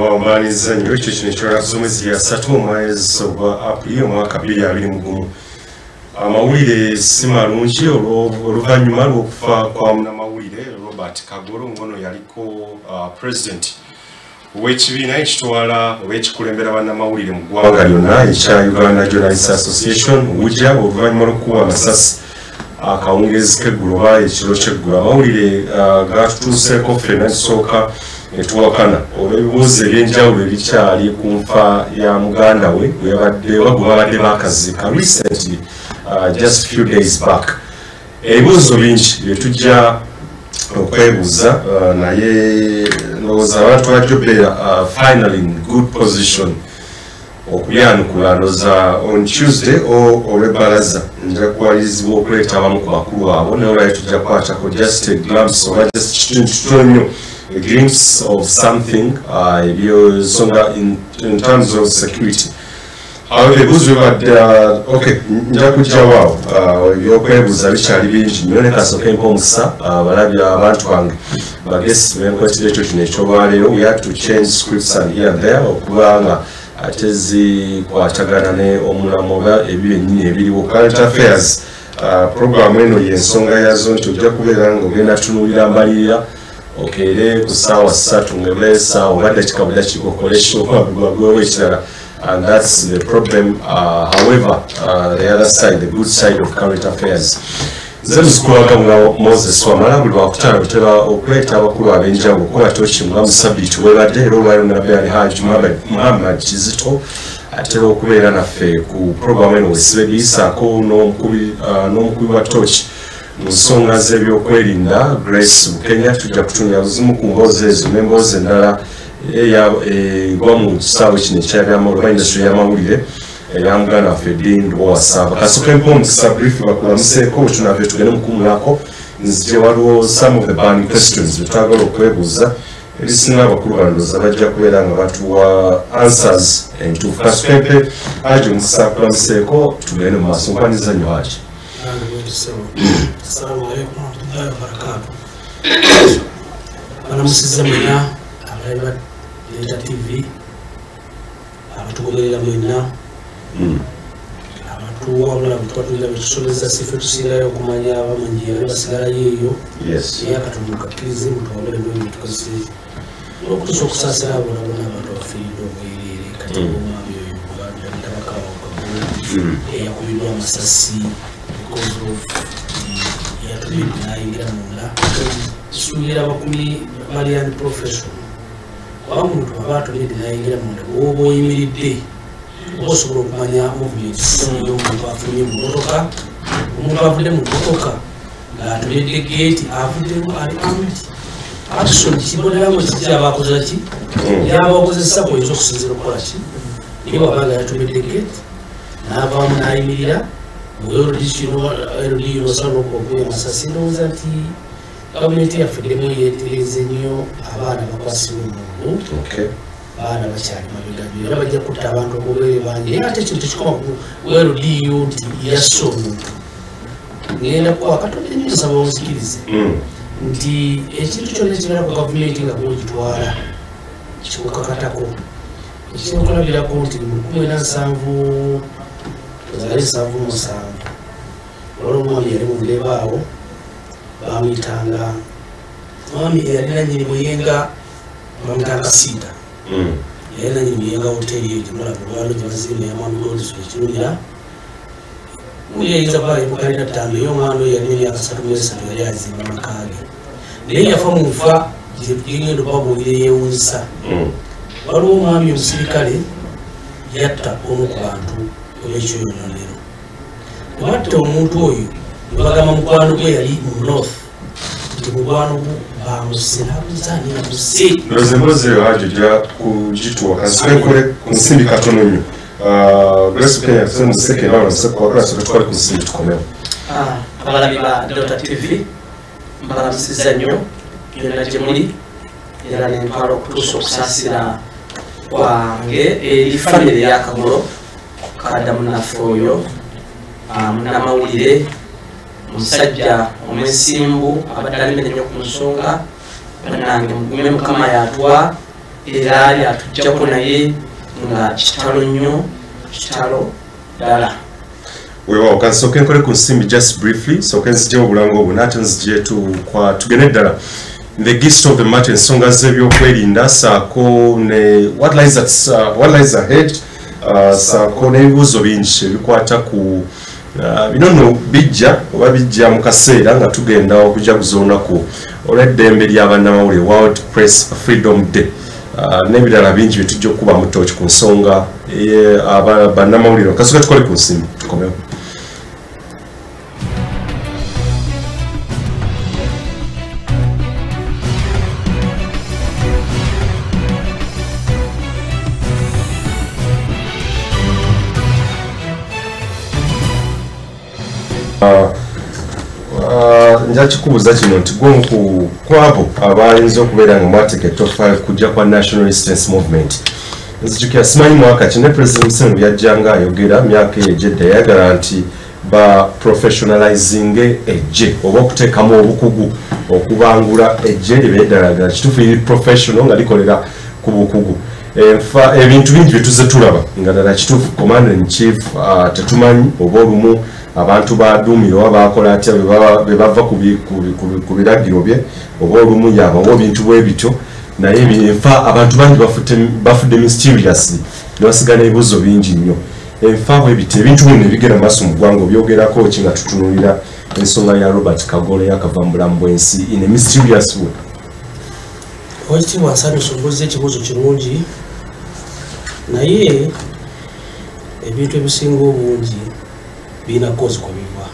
Wambaniza nnyo ekyo kino ekyolazo mwezi ya 3 omwezi ogwa Aprili omwaka 2021. Amawulire si malungi oluvannyuma lw'okufa kwa munnamawulire Robert Kagoro ngono yaliko president w'ekibiina ekitwala oba ekikulembera bannamawulire mu ggwanga lyonna ekya Uganda Journalists Association wujja oluvannyuma lw'okuwa amasasi akawungezi k'eggulo oba ekiro ky'eggulo. Amawulire gatutuuseeko ffenna kisooka etuwakana olw'ebibuuzo eby'enjawulo ebikyali ku nfa ya muganda we babadde bakazika recently just few days back. Ebibuuzo bingi bye tujja okwebuuza naye ndowooza abantu bajja okubeera finally in good position okulyanukula ndowooza on Tuesday olw'ebbalaza nja kuwalirizibwa okuleeta abamu ku bakulu abo naye olwaye tujja kukwatako just a glimpse oba just kitundu kitono nnyo a glimpse of something in terms of security. However, okay, nja kujja waawo ebyokwebuuza bikyali bingi nnyo ne kasooka empomukisa balabya abantu bange bagesi benkwetera ekyo kino ekyolwaleero we had to change scripts and here and there okuba nga ate zikwatagana ne omulamu oba ebyo ennyini ebiriwo current affairs. Programu eno y'ensonga yazo nti ojja kubeera nga ogenda tunuulira mbalirira okeere ku ssaawa 3 ng'ebula essaawa oba dakiika bwe dakiika okolesha ogwagwewo ekirala. And that's the problem. However, the other side, the good side of current affairs. Zemskulaga Moses Wamala buli wakutana kutera okuleta abakulu ab'enjawulo okuba toki mulamu sabbiiti webadde era olwayo nabbe ali Haji Muhammad Kizito atera okubeera naffe ku programu eno wesibe biyisaako n'omukubi wa toki mu nsonga z'ebyokwerinda Grace Bukenya. Tujja kutunira buzimu ku mboozi ezo n'emboozi endala gwa mu kisaawe kino ekyabyamawulire oba industry y'amawulire eya muganda waffe Dean Wasaba. Kasooka empomukisa brief bakulamuseeko tunave tugende mukumulako nzije waliwo some of the burning questions betwagala okwebuuza ebisinga abakulu bandooza bajja kubeera nga batuwa answers entuufu. Kasooka empe Haji omukisa akulamuseeko tugende mu maaso nkwaniza nnyo Haji. Assalamu alaikum warahmatullahi wabarakatuh. Banamusiza mwena abalaba Leta TV abatugoberera mwena abatuwabula abatuwatulira betusobeza sife tusingayo okumanya abamanyi basigalayo eyo naye akatundu kakkirize mutwabule mwene tukozese okutusa okusaasira abonabona abantu abafiiridde obwerere kati omwami oyo kubatabakawo Kagoro eyakubiddwa amasasi because of yatumidde n'ayingira munda suubira bakumi Marian profession omuntu aba atumidde n'ayingira munda oba oyimiridde oba osobola okumanya movements y'omuntu afulumye mu motoka omuntu avudde mu motoka ng'atumidde geeti avuddemu ali armed action kiboneramu kikyaba akoza ki yaba okozesa kuyinza okusinzira okukola ki naye wabanga yatumidde geeti n'avaamu n'ayimirira LD osala okuguya amasasi ndowooza nti gavumenti yafuddemu yeetereze nnyo abaana bakwasibwa omuntu baana bakyali mabegabyo era bajja kutta abantu obubere bangi naye ate ekintu tekikoma ku LDU nti yasse omuntu ngenda kuwa Katonda ennyo nsaba onzikirize nti ekintu kyonna ekibeera ku gavumenti nga bwogitwala kikukakatako ekinokulabirako nti mu 17 zali 7 olwo omwami yali mundeeba awo bamuyitanga mwami eyalina nyini muyenga bamuyitanga Siida yalina nyini muyenga hoteri eyo gyemulaba olwalo gye bazimba ya mwami Godfrey Kirumira muli eyinza kuba emukalira ttaano eyo omwana oyo yalina emyaka 3 yali azimba amakaage naye yafa mu nfa gyegenda obabuulire yeewunzisa. Waliwo omwami omusirikale yatta omu ku bantu olw'ekyoyononero batta omuntu oyo nebagamba mukwano gwe yali mu north nti mukwano gwe bamuse nabuzanira muse emboozi eyo Haji ojja kugituwa kasokekole ku nsimbi katono nnyo Grace Bukenya tuse mu second hour sekwagala soke tukwale ku nsimbi tukomewo. Abalabi ba Delta TV mbalamusiza nnyo byonna gye muli era nentwala okutuusa okusaasira kwange eri famire ya Kagoro Kadamu naffe oyo munnamawulire omusajja omwesimbu abadde alimenya nnyo ku nsonga bannange mugume Mukama yatwa era ali atujjako naye nga kitalo nnyo kitalo ddala. Wewa okansooka enkole ku nsimbi just briefly sooka nzigyewo obulango obwo n'ate nzigye tugende ddala the gist of the matter ensonga z'ebyokwerinda saako ne what lies ahead saako n'ebibuuzo bingi ebikwata ku bino nno bijja oba bijja mu kaseera nga tugenda okujaguza olunaku olw'eddembe ly'abannamawulire World Press Freedom Day n'ebirala bingi bye tujja okukuba mu ttooki ku nsonga bannamawulire kasooka tukole ku nsimbi tukomewo. Nja kikubuuza kino nti gwomu kwabo abayinza okubeera nga mwateeka top 5 kujja kwa National Resistance Movement. Nzijukira simanyi mwaka kino President Museveni yajjanga ayogera myaka egyedda yayagala nti ba professionalizing ejje oba okuteekamu obukugu okubangula ejje libeddala kituufu liri professional nga likolera ku bukugu. Ebintu bingi bye tuzze tulaba nga ddala kituufu commander in chief tetumanyi oba olumu abantu baduumira oba bakola atya be bava ku biragiro bye oba olumu yabawo bintu bwe bityo naye enfa abantu bangi bafudde mysteriously ne basigala ebibuuzo bingi nnyo enfa bwe biti ebintu bino ebigera maaso mu ggwanga obyogerako ki nga tutunuulira ensonga ya Robert Kagolo yakava mu bulamu bw'ensi in a mysterious way. Oweekitiibwa Nsanyusa ombuuza ekibuuzo kirungi naye ebintu ebisinga obungi bina kozi kwa biva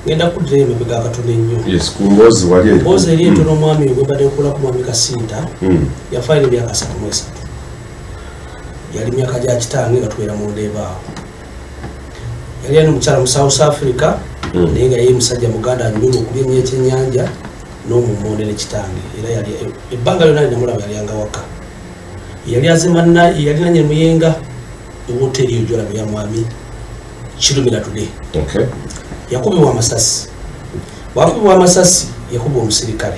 ngenda kudire emabega Katonda ennyo. Yes, kumbozi wali mbozi eri entono omwami gwe badde nkola ku mwami Kasinta yafaire emyaka 33 yali myaka gya kitange nga tubeera mu ndeeba awo yali ani mukyala mu South Africa naye nga ye musajja muganda anyumirwa okulya ennyo ekyennyanja n'omummonde ne kitange era yali ebbanga lyonna linamulaba yali anga waka yali azimana yali nanye muyenga ewoteri eyo gyolaba ya mwami Kirumira today. Okay. Yakubibwa amasasi. Wakubibwa amasasi yakubwa omusirikale.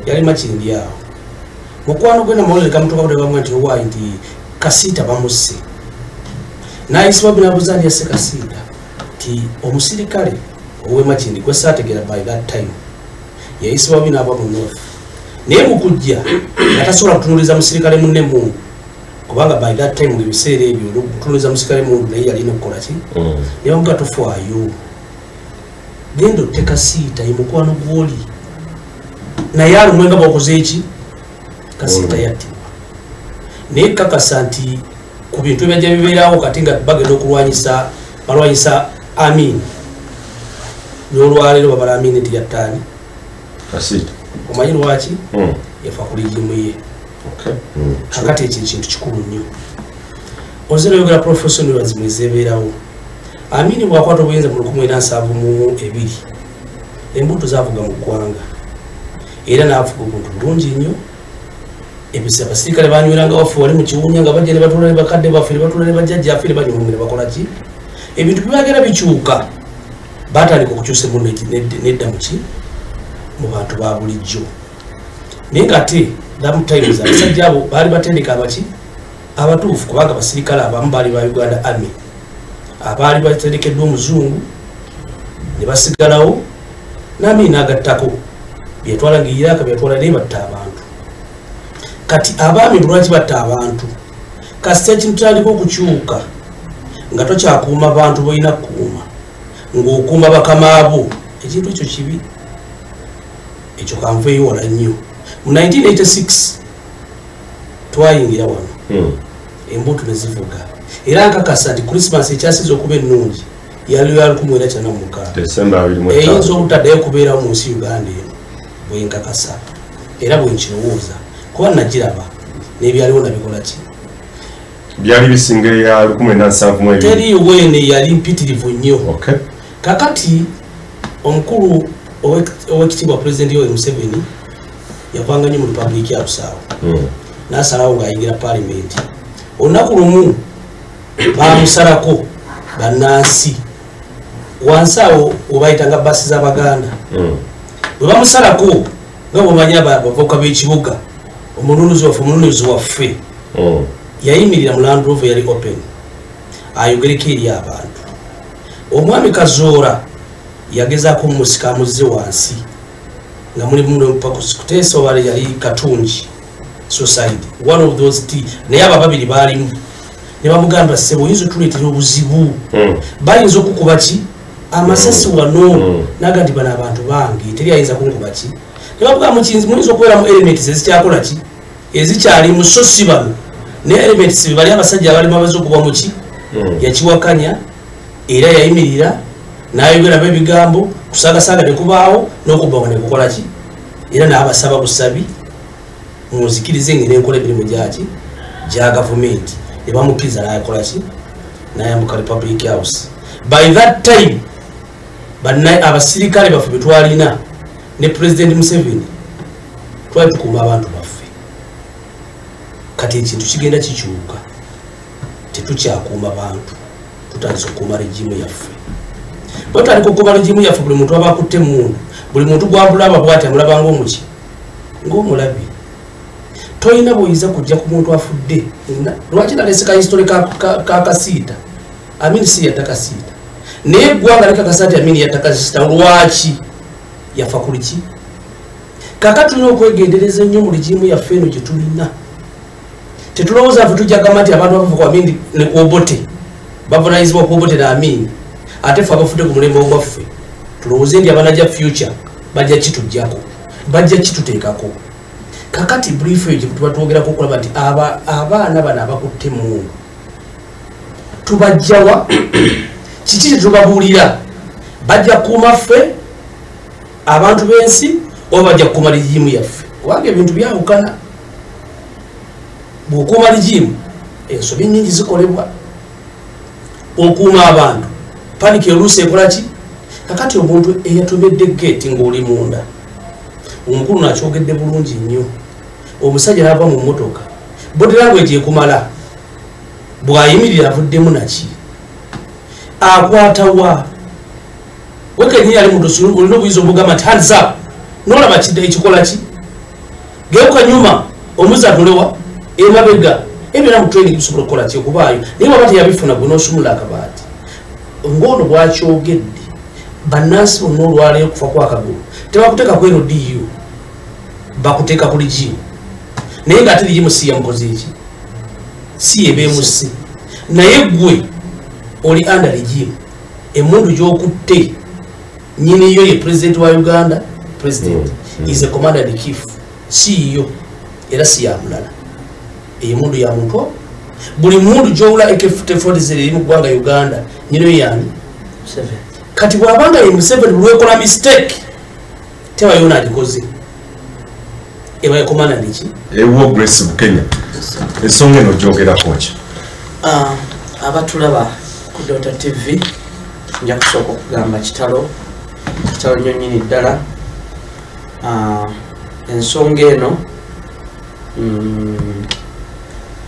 Yali makindi yawo. Mukwano gwe na mawulire kamutoka bode bamwe nti owa nti Kasita bamusse. Na isibabu na buzali ya Kasita ti omusirikale owe makindi kwe saategera by that time. Ya isibabu na abamu north. Naye mukujja atasobola kutunuliza musirikale munne Mungu. Kubanga by that time ngibiseera ebyo okutunuliza musirikale mungu naye yalina okukola ki ne bamuga tofaayo genda otteka Siita ye mukwano gw'oli naye alumwenga bakoze eki Kasiita yattibwa naye kakasa nti ku bintu ebyajja bibeerawo kati nga bagenda okulwanyisa balwanyisa Amin n'olwaleero babala Amin nti yattaani Kasiita omanyi lwaki yafa ku ligimu ye. Kakati ekintu kikulu nnyo ozera yogera professional bazimwezebeerawo Amini bwakwata obuyinza mu 1972 embuto zaavuga mu ggwanga era n'afuga obuntu bulungi nnyo ebisa abasirikale banywiranga wafu wali mu kiwunya nga bajja ne batula ne bakadde baffe ne batula ne bajjajja affe ne banyumira bakola ki ebintu bibagera bikyuka batandika okukyusa mu nedda mu ki mu bantu ba bulijjo naye ng'ate times abasajja abo baali batendeka abaki abatuufu kubanga abasirikale abamu baali ba Uganda Army abaali batendekeddwa omuzungu ne basigalawo nami n'agattako byetwala ng'Iraq byetwala naye batta abantu kati abaami lwaki batta abantu kasita ekintu kyandika okukyuka nga tokyakuuma abantu boyina kukuuma ng'okuuma bakama abo ekintu ekyo kibi ekyo kanveeyo wala nnyo. Mu 1986 twayingira wano embuto ne zivuga era nkakasa nti Christmas ekyasize okuba ennungi yali ya 1996 December 2023 eyinza obutaddayo kubeerawo mu nsi Uganda eno bwenkakasa era bwenkirowooza kuba nagiraba n'ebyaliwo nabikola ki byali bisinga ya 1972 teri wene yali mpitirivu nnyo. Okay. Kakati omukulu owekitiibwa President Yoweri Museveni yavanga nnyo mu Republic ya Busaawo n'asalawo ng'ayingira Parliament olunaku lumu bamusalako bannansi wansi awo webayitanga basi z'Abaganda bwe bamusalako nga bwemanyi abavubuka b'ekibuga omulunuzi waffe yayimirira mu Land Rover yali open ayogereko eri abantu. Omwami Kazoora yagezaako mumusika amuzze wansi nga mulimu Kuteesa oba yali Katungi Society, one of those naye abo babiri baalimu ne bamugamba ssebo oyinza otuleetera obuzibu bayinza okukuba ki amasasi wano naga nti bano abantu bange teri ayinza kunkuba ki ne bamugamba muyinza okubeera mu elements ezikyakola ki ezikyali mu sosi bano ne elements bali abasajja abalimu abaza okuba mu ki yakiwakanya era yayimirira n'ayogeramu ebigambo kusaagasaaga ne kubaawo n'okubbawo ne kukola ki era n'abasaba busabi muzikirize ngene enkola emirimu gyaki gya gavumenti ne bamukkiriza n'ayakola ki n'ayambuka Republic House. By that time abasirikale baffe betwalina ne President Museveni twali tukuuma abantu baffe. Kati ekintu kigenda kikyuka, tetukyakuuma bantu, tutandise okukuuma regimu yaffe. Bwetandika okukuuma regimu yaffe buli muntu aba akutte mundu, buli muntu gwabulaba bw'ati amulaba ng'omuki ng'omulabi. Toyina bw'oyinza kujja ku muntu afudde. Lwaki nalese ka history ka Kasiita? Amini si yatakasiita. Naye eggwanga likakasa nti Amini yatakasiita lwaki yafa ku liki? Kaakati tulina okwegendereza ennyo mu regimu yaffe eno gye tulina. Tetulowooza ffe tujja gamba nti abantu abafa ku Amini ne ku Obote bavunaanyizibwa ku Obote na Amini ate ffe abafudde ku mulembe ogwaffe tulowooze nti abanajja future bajja kitujjako, bajja kituteekako. Kakati brief gye tuba twogerako okulaba nti abaana bano abakutte mundu tubajjawa kiki kye tubabuulira? Bajja kukuuma ffe abantu b'ensi oba bajja kukuuma regimu yaffe? Kubanga ebintu byawukana. Bw'okuuma regimu ensobi nnyingi zikolebwa. Okuuma abantu paniki oluusi ekola ki? Kakati omuntu eyatomedde gate ng'oli munda omukulu nakyogedde bulungi nnyo. Omusajja n'ava mu mmotoka body language ekumala bw'ayimirira avuddemu naki akwatawa wekenyi ali mudosu olina obuyinza obugamba nti hands up n'olaba ekikola ki geuka nyuma omuzi atulewa emabega ebyo era mu training bisobola okukola ki okubaayo naye bwaba teyabifuna gwe n'osumula akabaati ng'ono bwakyogedde bannansi bonna olwaleero okufa kwakagulu tebakuteeka ku LDU bakuteeka ku regimu naye ng'ate regimu si yamukoze eki si ebeemusi naye gwe oli under regimu emundu gy'okutte nyiniyo ye president wa Uganda president is a commander in chief si yo era si yamulala eyo mundu ya muntu buli mundu gy'owula AK-47 eri mu ggwanga Uganda nyiniyo yani kati bw'abanga ye Museveni buli wekola mistake tewa yona agikoze eba yekomanda niki ewo Grace Bukenya ensonga eno gyogerako ki? Abatulaba ku Dota TV nja kusooka okugamba kitalo nnyo nnyini ddala. Ensonga eno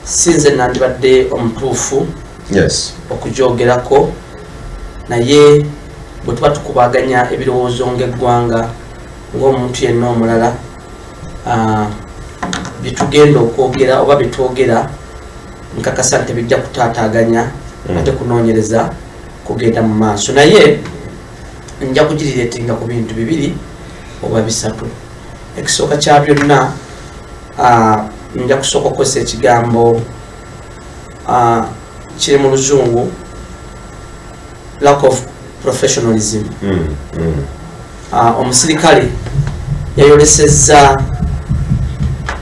sinze nandibadde omutuufu okugyogerako naye bwe tuba tukubaganya ebirowoozo ng'eggwanga ng'omuntu yenna omulala bitugenda okwogera oba bitwogera nkakasa nti bijja kutaataaganya ate kunoonyereza kugenda mu maaso naye nja kugirireetinga ku bintu bibiri oba bisatu. Ekisooka kya byonna nja kusooka okukozesa ekigambo kiri mu Luzungu lack of professionalism. Omusirikale yayolesezza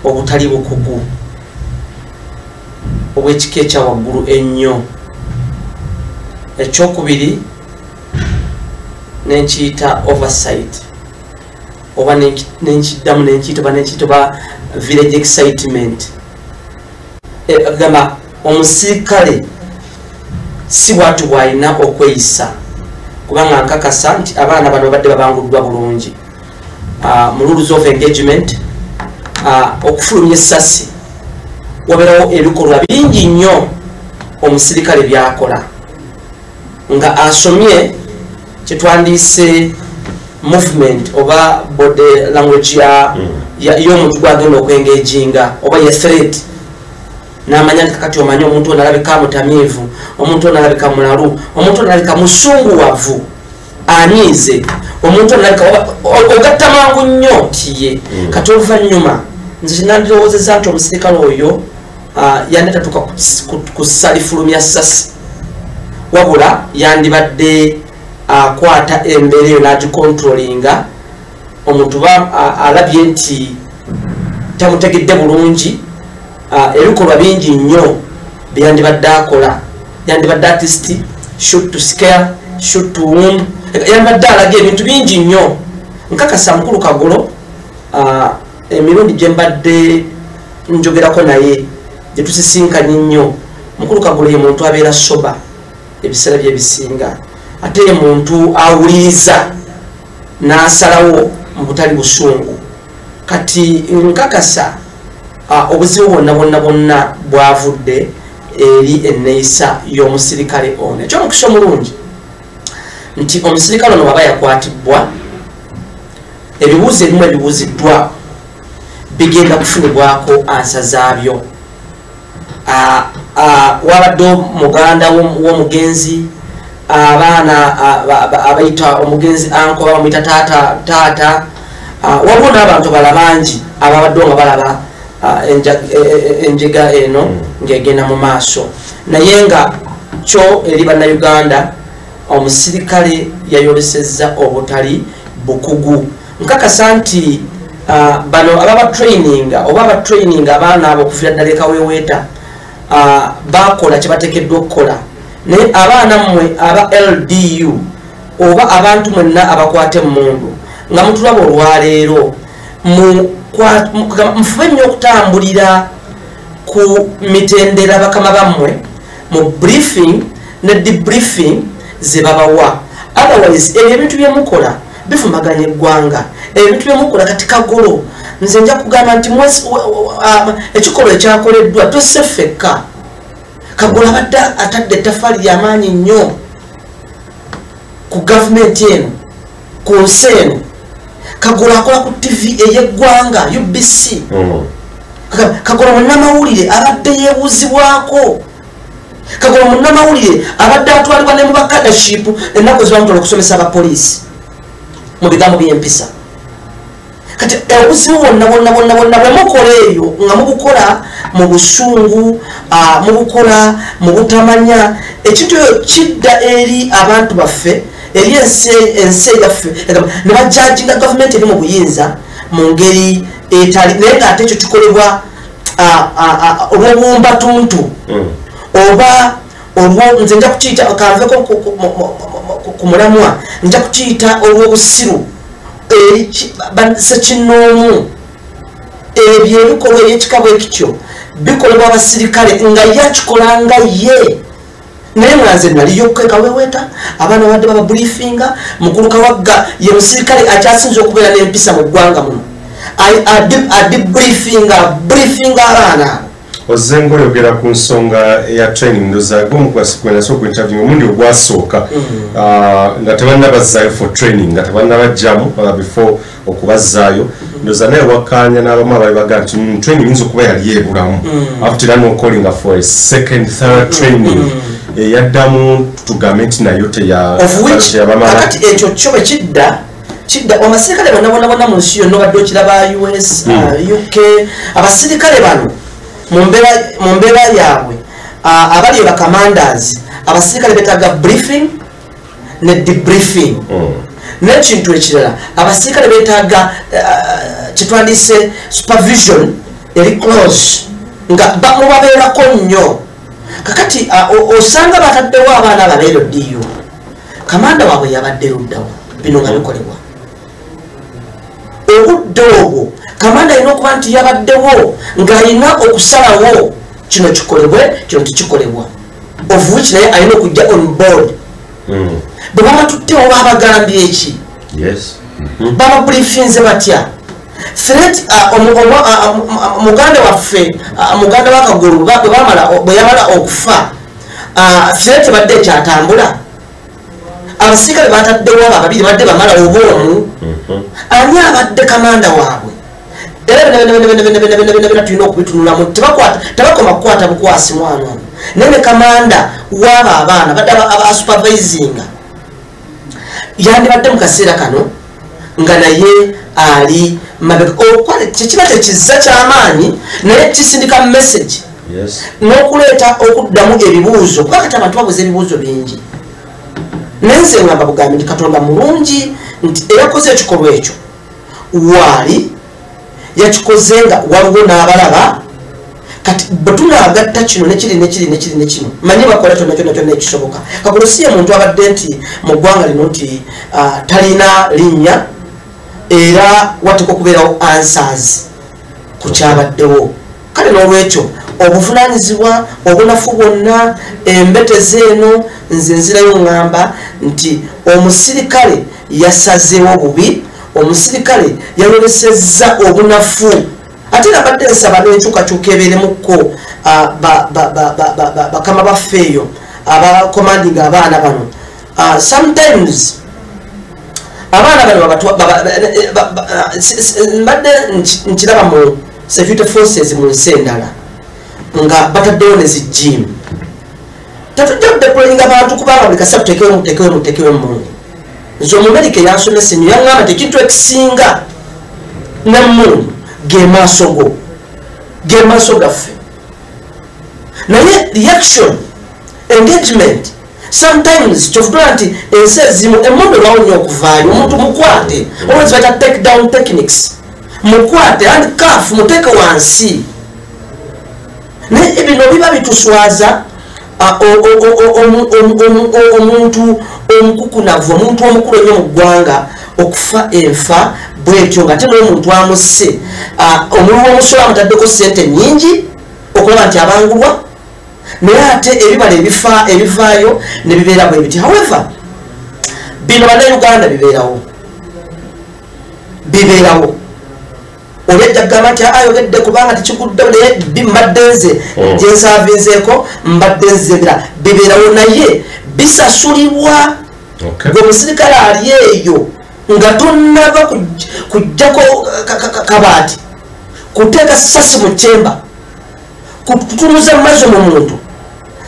obutali bukugu obw'ekika ekya waggulu ennyo. Ekyokubiri nenkiyita oversight oba nenkiddamu nenkiyita village excitement. Agamba omusirikale si bwatu bwalina okweyisa kubanga nkakasa nti abaana bano badde babanguddwa bulungi mu rules of engagement. Okufulumya essasi wabeerawo ebikolwa bingi nnyo omusirikale byakola nga asomye kyetwandiise movement oba body language y'omuntu gwagenda okwengeginga oba ye threat n'amanya nti kakati omanye omuntu ono alabika mutamiivu, omuntu ono alabika mulalu, omuntu ono alabika musunguwavu anyiize, omuntu ono alabika ogatta mangu nnyo tiye kati oluvannyuma nze kinandirowoozezza nti omusirikale oyo yandetatuuka kusalifulumya ssasi wabula yandibadde akwata embeera eyo n'agikontrolinga omuntu alabye nti tamutegedde bulungi ebikolwa bingi nnyo byandibadde akola yandibadde artist shoot to scare shoot to wound yandibadde alaga ebintu bingi nnyo nkakasa mukulu Kagolo emirundi gye mbadde njogerako naye gye tusisinkanye nnyo mukulu Kagolo ye muntu abeera soba ebiseera bye bisinga ate ye muntu awuliriza n'asalawo mu butali busungu kati nkakasa obuzibu bonna bwavudde eri enneeyisa y'omusirikale ono ekyomukisa omulungi nti omusirikale ono baba yakwatibwa ebibuuzo ebimu ebibuuziddwa bigenda kufunibwako ansa zaabyo wabadde muganda w'omugenzi abaana abayita omugenzi anko bamuyita taata waliwo n'abantu bala bangi ababadde nga balaba enjega eno ng'egenda mu maaso naye nga kyo eri bannayuganda omusirikale yayolesezza obutali bukugu nkakasa nti bano ababatraininga oba abatraininga abaana abo okuviira ddala ekaweweeta bakola kye bateekeddwa okukola naye abaana mmwe aba LDU oba abantu mwenna abakwata emmundu nga mutulaba olwaleero mufube nnyo okutambulira ku mitendera bakama bammwe mu briefing ne debriefing ze babawa otherwise ebyo ebintu byemukola bifumaganya eggwanga ebintu byemukola kati Kagolo nze nja kugamba nti ekikolwa ekyakoleddwa tosefeka Kagolo abadde atadde ettaffaali ly'amaanyi nnyo ku gavumenti eno ku nsi eno Kagolo akola ku TV ey'eggwanga UBC Kagolo munnamawulire abadde yeebuuzibwako Kagolo munnamawulire abadde atwalibwa ne mu bakadaship ennaku ezibamutwala okusomesa abapoliisi mu bigambo by'empisa kati obuzibu bonna bwe mukola eyo nga mubukola mu busungu mubukola mu butamanya ekintu eyo kidda eri abantu baffe eri ensi yaffe ne bajajinga gavumenti eri mu buyinza mu ngeri etali naye ng'ate ekyo kikolebwa olw'obuwumbatuntu oba olwo nze nja kukiyita kanveko ku mulamwa nja kukiyita olw'obusiru sekinnoomu ebyo ebikolwa ebyekika bwe kityo bikolebwa abasirikale nga yakikola nga ye naye mwanze naliyo kekaweweeta abaana badde baba briefinga mukulu Kawagga ye musirikale akyasinza okubeera n'empisa mu ggwanga muno adi briefinga abaana ozengo yogera ku nsonga ya training ndoza gomukwasikwena so ku interview omundi ogwasooka nga tebannabazaayo for training nga tebannabajjamu before okubazaayo ndoza naye wakanya n'abamu abali baga nti training yinza okuba yali ebulamu after no calling for a second third training yaddamu tugambe nti nayo kakati ekyo kyo bwe kidda abasirikale bonna mu nsi yonna badde okiraba US UK abasirikale bano mu mbeera yaabwe abali bakamandazi abasirikale betaaga briefing ne debriefing n'ekintu ekirala abasirikale betaaga kyetwandise supervision eri close nga mubabeerako nnyo kakati osanga bataddewo abaana ababeero DU kamanda waabwe yabadde luddawo bino nga bikolebwa obudde obwo kamanda alina okuba nti yabaddewo ng'alina okusalawo kino kikolebwe kino tekikolebwa of which naye alina okujja on board bwe babatuttewo babagambye eki bababriefinze batya threat muganda waffe muganda wa Kagolo bwe yamala okufa threat badde ekyatambula abasirikale bataddewo ababiri badde bamala obwomu ani abadde kamanda waabwe era tulina okubitunulamu tabakoma kukwata bukwasi mwana ono nene kamanda waba abaana badde abasupervisinga yandibadde mu kaseera kano nga naye ali kikiba tekizza kyamaanyi naye kisindika message n'okuleeta okuddamu ebibuuzo kuba kati abantu babuuza ebibuuzo bingi naye nze ngamba bugambi nti Katonda mulungi nti eyakoze ekikolwa ekyo waali yakikoze nga waliwo n'abalaba kati bwe tunaagatta kino nekiri manyi bakola kyonna ekisoboka kakulo si ye muntu abadde nti mu ggwanga lino nti talina linnya era wateeka okubeerawo answers ku kyabaddewo kale n'olwekyo obuvunaanyizibwa obunafu bwonna embeteze eno nze nzirayo ŋŋamba nti omusirikale yasazeewo bubi omusirikale yalolesezza obunafu ate nabadde nsaba n'enkyukakyuka ebeeremukko bakama baffe eyo abakomandinga abaana bano sometimes abaana bano mbadde nkiraba mu security forces mu nsi endala nga bataddewo ne zijimu tetujja kudeployinga abantu kubanga buli kasa tutekewe mungu nze omumerika eyansomesa ennyo yaŋŋamba nti ekintu ekisinga nemmundu ge maaso gaffe naye reaction engagement sometimes kyovudula nti ensi ezimu emmundu ewawonya okuvaayo omuntu mukwate always baita take down techniques mukwate handicaf muteeke wansi naye bino biba bituswaza omuntu omukukunavu omuntu omukulu ennyo mu ggwanga okufa enfa bwetyo nga te n'omuntu amusse omulimu omusolo amutaddeko ssente nnyingi okulaba nti abangulwa naye ate ebibala ebivaayo ne bibeera bwe biti however bino bannayuganda bibeerawo olwejja kugamba nti ayogedde kubanga tekiguddewo naye mbadde nze gyensavinzeeko mbadde nze ebira bibeerawo naye bisasulibwa gwe omusirikale ali eyo nga tonnava kujjako kabaati kuteeka sasi mu kyemba kututumuza mazzi mu muntu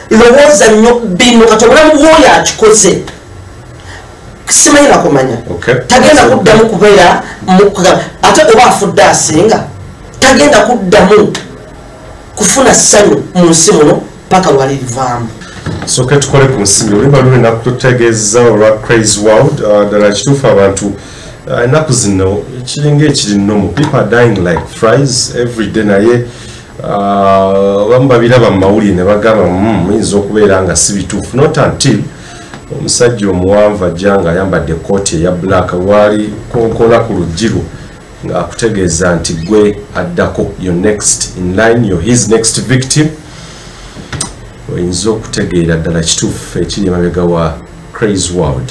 lowooza nnyo bino kati obulamu bwoyo akikoze simanyi nakumanya tagenda kuddamu kubeera ate oba afudde asinga tagenda kuddamu kufuna ssanyu mu nsi muno paka lwalirivaamu soke tukole ku nsimbi oluba luli nakututegeeza olwa Crazy World ddala kituufu abantu ennaku zino ekiringa ekiri nnomu people are dying like flies every day naye bamu babiraba mu mawulire ne bagamba muyinza okubeera nga si bituufu not until omusajja omuwanvu ajja nga ayambadde ekooti eya black waali konkola ku luggiru ng'akutegeeza nti gwe addako your next in line you're his next victim oyinza okutegeera ddala kituufu ekiri emabega wa Crazy World.